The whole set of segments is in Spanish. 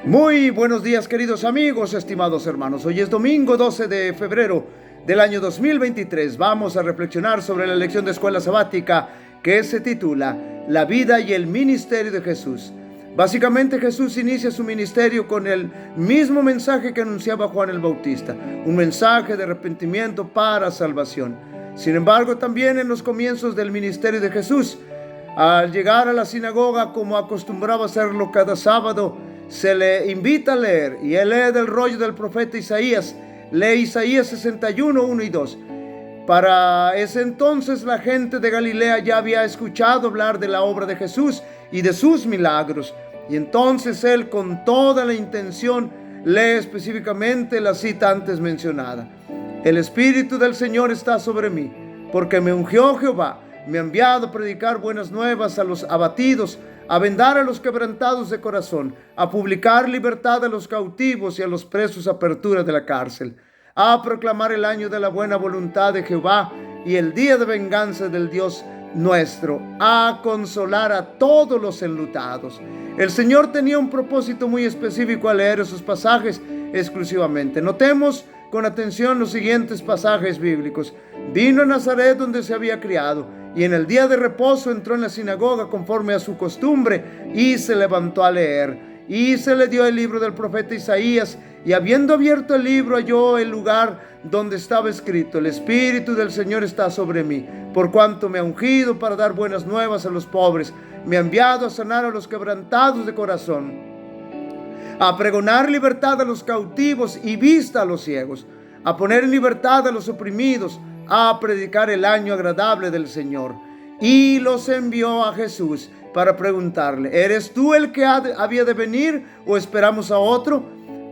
Muy buenos días, queridos amigos, estimados hermanos. Hoy es domingo 12 de febrero del año 2023. Vamos a reflexionar sobre la lección de escuela sabática que se titula La vida y el ministerio de Jesús. Básicamente, Jesús inicia su ministerio con el mismo mensaje que anunciaba Juan el Bautista, un mensaje de arrepentimiento para salvación. Sin embargo, también en los comienzos del ministerio de Jesús, al llegar a la sinagoga, como acostumbraba hacerlo cada sábado, se le invita a leer, y él lee del rollo del profeta Isaías. Lee Isaías 61, 1 y 2. Para ese entonces la gente de Galilea ya había escuchado hablar de la obra de Jesús y de sus milagros, y entonces él, con toda la intención, lee específicamente la cita antes mencionada: El Espíritu del Señor está sobre mí, porque me ungió Jehová, me ha enviado a predicar buenas nuevas a los abatidos, a vendar a los quebrantados de corazón, a publicar libertad a los cautivos y a los presos apertura de la cárcel, a proclamar el año de la buena voluntad de Jehová y el día de venganza del Dios nuestro, a consolar a todos los enlutados. El Señor tenía un propósito muy específico al leer esos pasajes exclusivamente. Notemos con atención los siguientes pasajes bíblicos. Vino a Nazaret, donde se había criado, y en el día de reposo entró en la sinagoga conforme a su costumbre y se levantó a leer. Y se le dio el libro del profeta Isaías, y habiendo abierto el libro halló el lugar donde estaba escrito: El Espíritu del Señor está sobre mí, por cuanto me ha ungido para dar buenas nuevas a los pobres, me ha enviado a sanar a los quebrantados de corazón, a pregonar libertad a los cautivos y vista a los ciegos, a poner en libertad a los oprimidos, a predicar el año agradable del Señor. Y los envió a Jesús para preguntarle: ¿eres tú el que había de venir o esperamos a otro?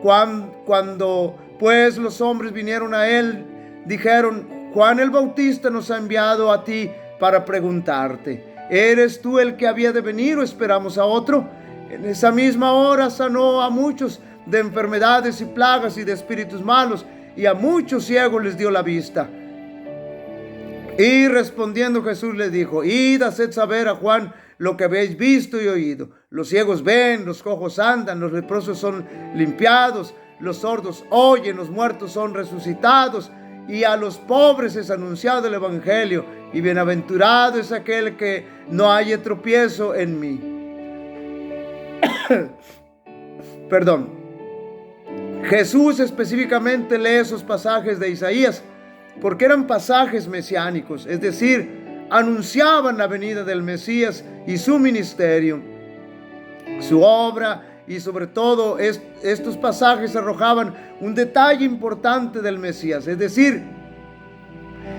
Cuando pues los hombres vinieron a él, dijeron: Juan el Bautista nos ha enviado a ti para preguntarte: ¿eres tú el que había de venir o esperamos a otro? En esa misma hora sanó a muchos de enfermedades y plagas y de espíritus malos, y a muchos ciegos les dio la vista. Y respondiendo Jesús les dijo: Id, haced saber a Juan lo que habéis visto y oído. Los ciegos ven, los cojos andan, los leprosos son limpiados, los sordos oyen, los muertos son resucitados, y a los pobres es anunciado el evangelio. Y bienaventurado es aquel que no haya tropiezo en mí. Perdón. Jesús específicamente lee esos pasajes de Isaías porque eran pasajes mesiánicos, es decir, anunciaban la venida del Mesías y su ministerio, su obra, y sobre todo estos pasajes arrojaban un detalle importante del Mesías, es decir,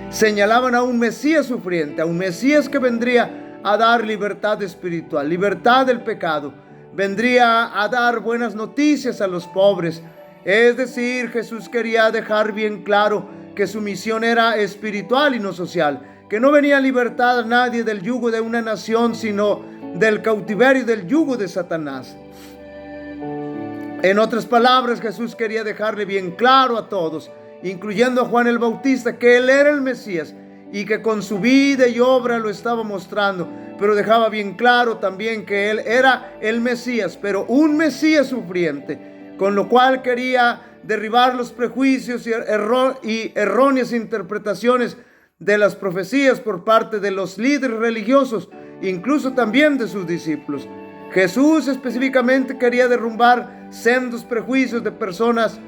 señalaban a un Mesías sufriente, a un Mesías que vendría a dar libertad espiritual, libertad del pecado, vendría a dar buenas noticias a los pobres. Es decir, Jesús quería dejar bien claro que su misión era espiritual y no social, que no venía a libertar a nadie del yugo de una nación, sino del cautiverio del yugo de Satanás. En otras palabras, Jesús quería dejarle bien claro a todos, incluyendo a Juan el Bautista, que él era el Mesías y que con su vida y obra lo estaba mostrando, pero dejaba bien claro también que él era el Mesías, pero un Mesías sufriente, con lo cual quería derribar los prejuicios y erróneas interpretaciones de las profecías por parte de los líderes religiosos, incluso también de sus discípulos. Jesús específicamente quería derrumbar sendos prejuicios de personas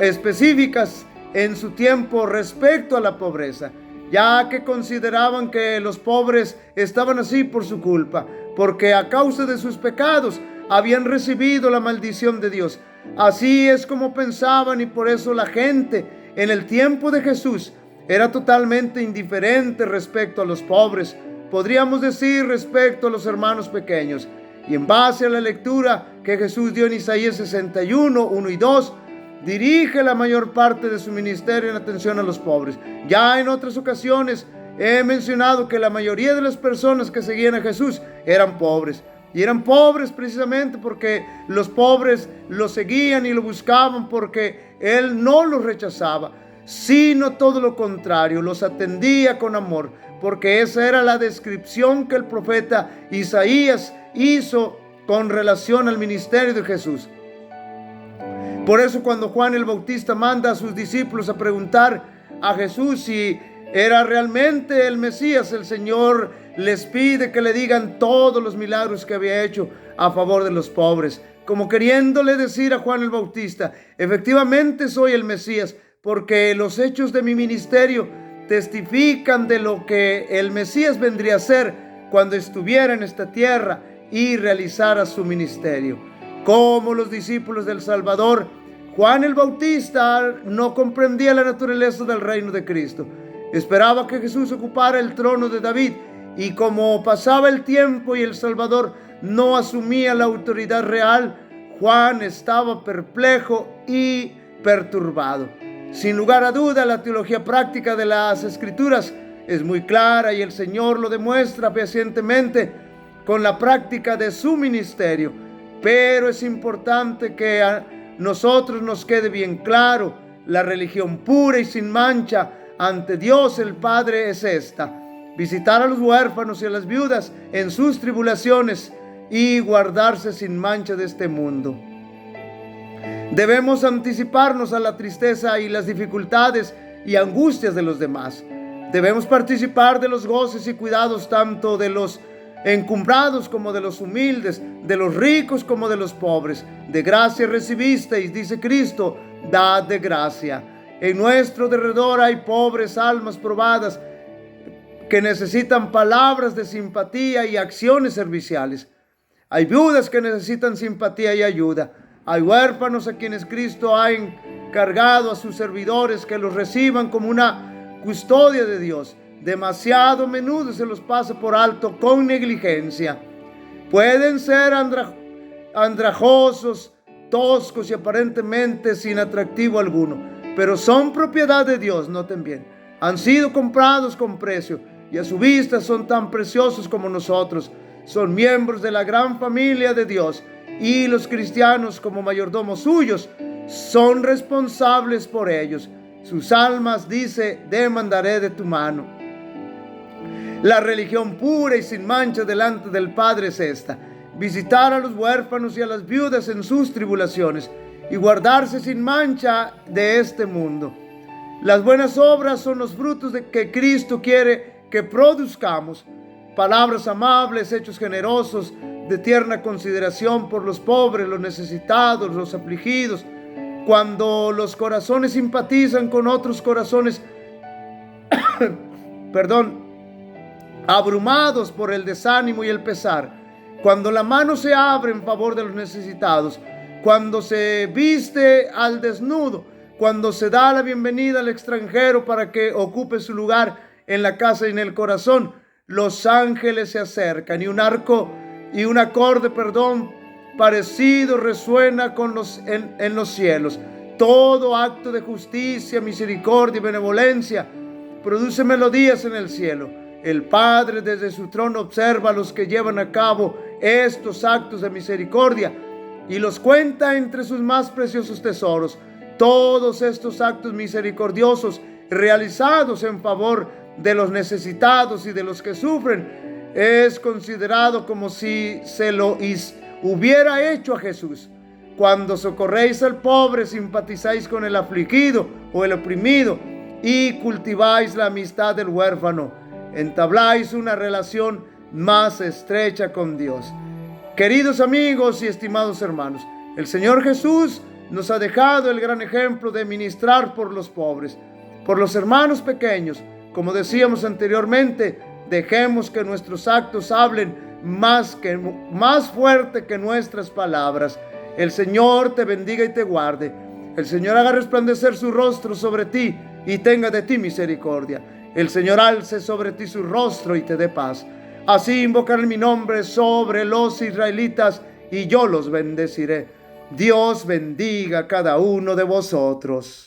específicas en su tiempo respecto a la pobreza, ya que consideraban que los pobres estaban así por su culpa, porque a causa de sus pecados habían recibido la maldición de Dios. Así es como pensaban, y por eso la gente en el tiempo de Jesús era totalmente indiferente respecto a los pobres, podríamos decir respecto a los hermanos pequeños. Y en base a la lectura que Jesús dio en Isaías 61, 1 y 2, dirige la mayor parte de su ministerio en atención a los pobres. Ya en otras ocasiones he mencionado que la mayoría de las personas que seguían a Jesús eran pobres. Y eran pobres precisamente porque los pobres lo seguían y lo buscaban, porque Él no los rechazaba, sino todo lo contrario, los atendía con amor, porque esa era la descripción que el profeta Isaías hizo con relación al ministerio de Jesús. Por eso cuando Juan el Bautista manda a sus discípulos a preguntar a Jesús si era realmente el Mesías, el Señor les pide que le digan todos los milagros que había hecho a favor de los pobres, como queriéndole decir a Juan el Bautista: efectivamente soy el Mesías, porque los hechos de mi ministerio testifican de lo que el Mesías vendría a ser cuando estuviera en esta tierra y realizara su ministerio. Como los discípulos del Salvador, Juan el Bautista no comprendía la naturaleza del reino de Cristo. Esperaba que Jesús ocupara el trono de David, y como pasaba el tiempo y el Salvador no asumía la autoridad real, Juan estaba perplejo y perturbado. Sin lugar a duda, la teología práctica de las Escrituras es muy clara y el Señor lo demuestra fehacientemente con la práctica de su ministerio. Pero es importante que a nosotros nos quede bien claro: la religión pura y sin mancha ante Dios el Padre es esta: visitar a los huérfanos y a las viudas en sus tribulaciones y guardarse sin mancha de este mundo. Debemos anticiparnos a la tristeza y las dificultades y angustias de los demás. Debemos participar de los goces y cuidados tanto de los encumbrados como de los humildes, de los ricos como de los pobres. De gracia recibisteis, dice Cristo, dad de gracia. En nuestro derredor hay pobres almas probadas que necesitan palabras de simpatía y acciones serviciales. Hay viudas que necesitan simpatía y ayuda. Hay huérfanos a quienes Cristo ha encargado a sus servidores que los reciban como una custodia de Dios. Demasiado a menudo se los pasa por alto con negligencia. Pueden ser andrajosos, toscos y aparentemente sin atractivo alguno, pero son propiedad de Dios. Noten bien, han sido comprados con precio y a su vista son tan preciosos como nosotros. Son miembros de la gran familia de Dios, y los cristianos, como mayordomos suyos, son responsables por ellos. Sus almas, dice, demandaré de tu mano. La religión pura y sin mancha delante del Padre es esta: visitar a los huérfanos y a las viudas en sus tribulaciones y guardarse sin mancha de este mundo. Las buenas obras son los frutos de que Cristo quiere que produzcamos: palabras amables, hechos generosos, de tierna consideración por los pobres, los necesitados, los afligidos. Cuando los corazones simpatizan con otros corazones, abrumados por el desánimo y el pesar, cuando la mano se abre en favor de los necesitados, cuando se viste al desnudo, cuando se da la bienvenida al extranjero para que ocupe su lugar en la casa y en el corazón, los ángeles se acercan y un acorde parecido resuena en los cielos. Todo acto de justicia, misericordia y benevolencia produce melodías en el cielo. El Padre desde su trono observa a los que llevan a cabo estos actos de misericordia y los cuenta entre sus más preciosos tesoros. Todos estos actos misericordiosos realizados en favor de los necesitados y de los que sufren es considerado como si se lo hubiera hecho a Jesús. Cuando socorréis al pobre, simpatizáis con el afligido o el oprimido y cultiváis la amistad del huérfano. Entabláis una relación más estrecha con Dios. Queridos amigos y estimados hermanos, el Señor Jesús nos ha dejado el gran ejemplo de ministrar por los pobres, por los hermanos pequeños. Como decíamos anteriormente, dejemos que nuestros actos hablen más fuerte que nuestras palabras. El Señor te bendiga y te guarde. El Señor haga resplandecer su rostro sobre ti y tenga de ti misericordia. El Señor alce sobre ti su rostro y te dé paz. Así invocaré mi nombre sobre los israelitas y yo los bendeciré. Dios bendiga a cada uno de vosotros.